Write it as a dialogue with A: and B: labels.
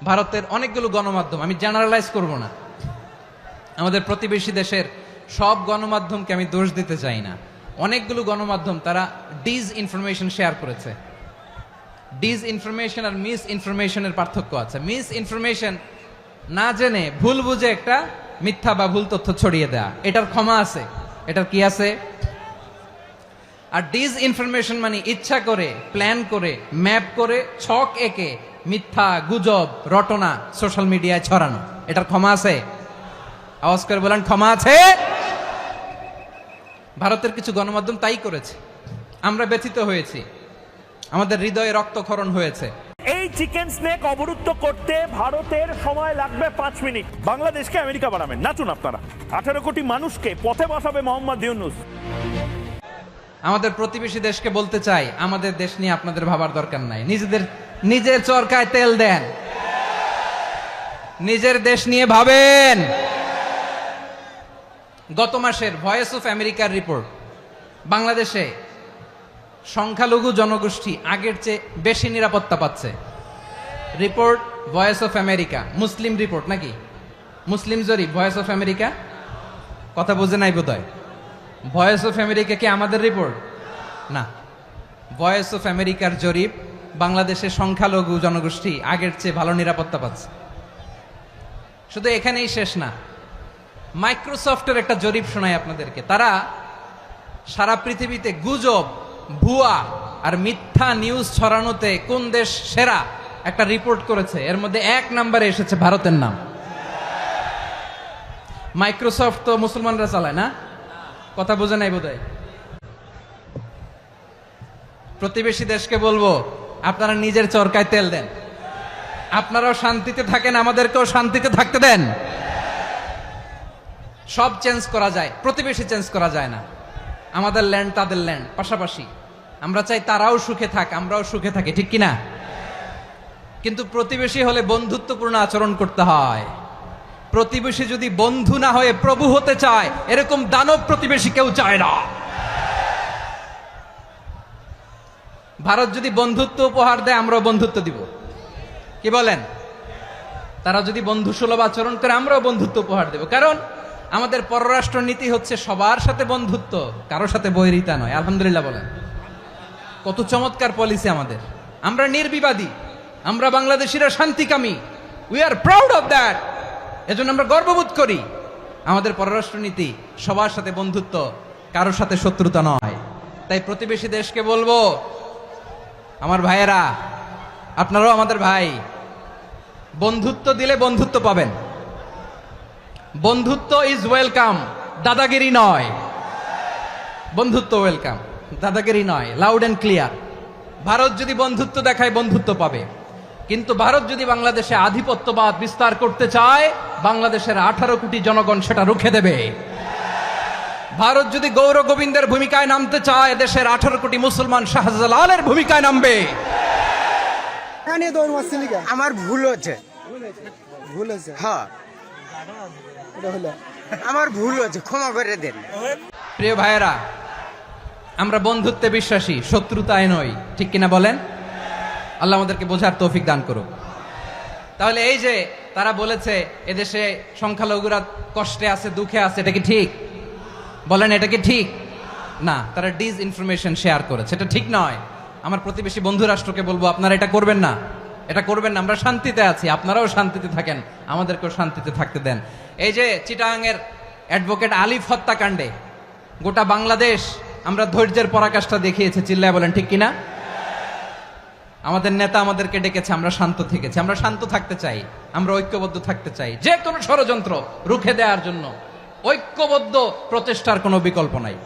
A: ভারতের অনেকগুলো গণমাধ্যম, আমি জেনারেলাইজ করব না, আমাদের প্রতিবেশী দেশের সব গণমাধ্যমকে আমি দোষ দিতে চাই না। অনেকগুলো গণমাধ্যম তারা ডিস ইনফরমেশন শেয়ার করেছে। ডিস ইনফরমেশন আর মিস ইনফরমেশনের পার্থক্য আছে। মিস ইনফরমেশন না জেনে ভুল বুঝে একটা মিথ্যা বা ভুল তথ্য ছড়িয়ে দেয়া, এটার ক্ষমা আছে, এটার কি আছে। আর ডিস ইনফরমেশন মানে ইচ্ছা করে, প্ল্যান করে, ম্যাপ করে, ছক এঁকে মিথ্যা, গুজব, রটনা সোশ্যাল মিডিয়ায় ছড়ানো, এটার ক্ষমা আছে? আওয়াজ করে বলেন, ক্ষমা আছে? ভারতের কিছু গণমাধ্যম তাই করেছে, আমরা ব্যথিত হয়েছি, আমাদের হৃদয়ে রক্তক্ষরণ হয়েছে।
B: এই চিকেন স্নেক অবরুদ্ধ করতে ভারতের সময় লাগবে 5 মিনিট। বাংলাদেশকে আমেরিকা বানাবেন, নাচুন আপনারা। 18 কোটি মানুষকে পথে বসাবে মোহাম্মদ ইউনূস।
A: আমাদের প্রতিবেশী দেশকে বলতে চাই, আমাদের দেশ নিয়ে আপনাদের ভাবার দরকার নাই, নিজের চরকায় তেল দেন, নিজের দেশ নিয়ে ভাবেন। গত মাসের ভয়েস অফ আমেরিকার রিপোর্ট, বাংলাদেশে সংখ্যালঘু জনগোষ্ঠী আগের চেয়ে বেশি নিরাপত্তা পাচ্ছে। Report voice of America, Muslim report নাকি? মুসলিম জরিপ, ভয়েস অফ আমেরিকা। কথা বুঝে নাই বোধহয়। ভয়েস অফ আমেরিকা কি আমাদের রিপোর্ট? না, ভয়েস অফ আমেরিকার জরিপ, বাংলাদেশের সংখ্যালঘু জনগোষ্ঠী আগের চেয়ে ভালো নিরাপত্তা পাচ্ছে। শুধু এখানেই শেষ না, মাইক্রোসফটের একটা জরিপ শোনায় আপনাদেরকে। তারা সারা পৃথিবীতে গুজব, ভুয়া আর মিথ্যা নিউজ ছড়ানোতে কোন দেশ সেরা একটা রিপোর্ট করেছে, এর মধ্যে 1 নম্বরে এসেছে ভারতের নাম। মাইক্রোসফট তো মুসলমানরা চালায় না? কথা বোঝে নাই বোধহয়। প্রতিবেশী দেশকে বলবো, আপনারা নিজের চরকায় তেল দেন, আপনারাও শান্তিতে থাকেন, আমাদেরকেও শান্তিতে থাকতে দেন। সব চেঞ্জ করা যায়, প্রতিবেশী চেঞ্জ করা যায় না। আমাদের ল্যান্ড তাদের ল্যান্ড, পাশাপাশি। আমরা চাই তারাও সুখে থাক, আমরাও সুখে থাকি, ঠিক কিনা? কিন্তু প্রতিবেশী হলে বন্ধুত্বপূর্ণ আচরণ করতে হয়। প্রতিবেশী যদি বন্ধু না হয়ে প্রভু হতে চায়, এরকম দানব প্রতিবেশী কেউ চায় না। ভারত যদি বন্ধুত্ব উপহার দেয়, আমরাও বন্ধুত্ব দিব, কি বলেন? তারা যদি বন্ধু সুলভ আচরণ করে, আমরাও বন্ধুত্ব উপহার দেব। কারণ আমাদের পররাষ্ট্র নীতি হচ্ছে সবার সাথে বন্ধুত্ব, কারোর সাথে বৈরিতা নয়। আলহামদুলিল্লাহ বলেন, কত চমৎকার পলিসি আমাদের। আমরা নির্বিবাদী, আমরা বাংলাদেশিরা শান্তিকামী, we are proud of that. এজন্য আমরা গর্ববোধ করি। আমাদের পররাষ্ট্র নীতি সবার সাথে বন্ধুত্ব, কারোর সাথে শত্রুতা নয়। তাই প্রতিবেশী দেশকে বলবো, আমার ভাইয়েরা, আপনারাও আমাদের ভাই, বন্ধুত্ব দিলে বন্ধুত্ব পাবেন। বন্ধুত্ব ইজ ওয়েলকাম, দাদাগিরি নয়। বন্ধুত্ব ওয়েলকাম, দাদাগিরি নয়, লাউড এন্ড ক্লিয়ার। ভারত যদি বন্ধুত্ব দেখায়, বন্ধুত্ব পাবে। কিন্তু ভারত যদি বাংলাদেশে আধিপত্যবাদ বিস্তার করতে চায়, বাংলাদেশের 18 কোটি জনগণ সেটা রুখে দেবে। ভারত যদি গৌর গোবিন্দের ভূমিকায় নামতে চায়, দেশের 18 কোটি মুসলমান শাহজালালের ভূমিকায় নামবে।
C: আমার ভুল হচ্ছে, হ্যাঁ আমার ভুল হচ্ছে, ক্ষমা করে দেন।
A: প্রিয় ভাইয়েরা, আমরা বন্ধুত্বে বিশ্বাসী, শত্রুতায় নই, ঠিক কিনা বলেন? আল্লাহ আমাদেরকে বোঝার তৌফিক দান করুক। তাহলে এই যে তারা বলেছে এদেশে সংখ্যালঘুরা কষ্টে আছে, দুঃখে আছে, এটা কি ঠিক? বলেন, এটা কি ঠিক? না, তারা ডিস ইনফরমেশন শেয়ার করেছে, এটা ঠিক নয়। আমার প্রতিবেশী বন্ধু রাষ্ট্রকে বলবো, আপনারা এটা করবেন না, এটা করবেন না। আমরা শান্তিতে আছি, আপনারাও শান্তিতে থাকেন, আমাদেরকেও শান্তিতে থাকতে দেন। এই যে চিটাগাংয়ের অ্যাডভোকেট আলিফ হত্যাকাণ্ডে গোটা বাংলাদেশ আমরা ধৈর্যের পরাকাষ্ঠা দেখিয়েছে, চিল্লায় বলেন ঠিক কিনা? আমাদের নেতা আমাদেরকে ডেকেছে, আমরা শান্ত থেকেছি। আমরা শান্ত থাকতে চাই, আমরা ঐক্যবদ্ধ থাকতে চাই। যে কোনো ষড়যন্ত্র রুখে দেওয়ার জন্য ঐক্যবদ্ধ প্রচেষ্টার কোনো বিকল্প নাই।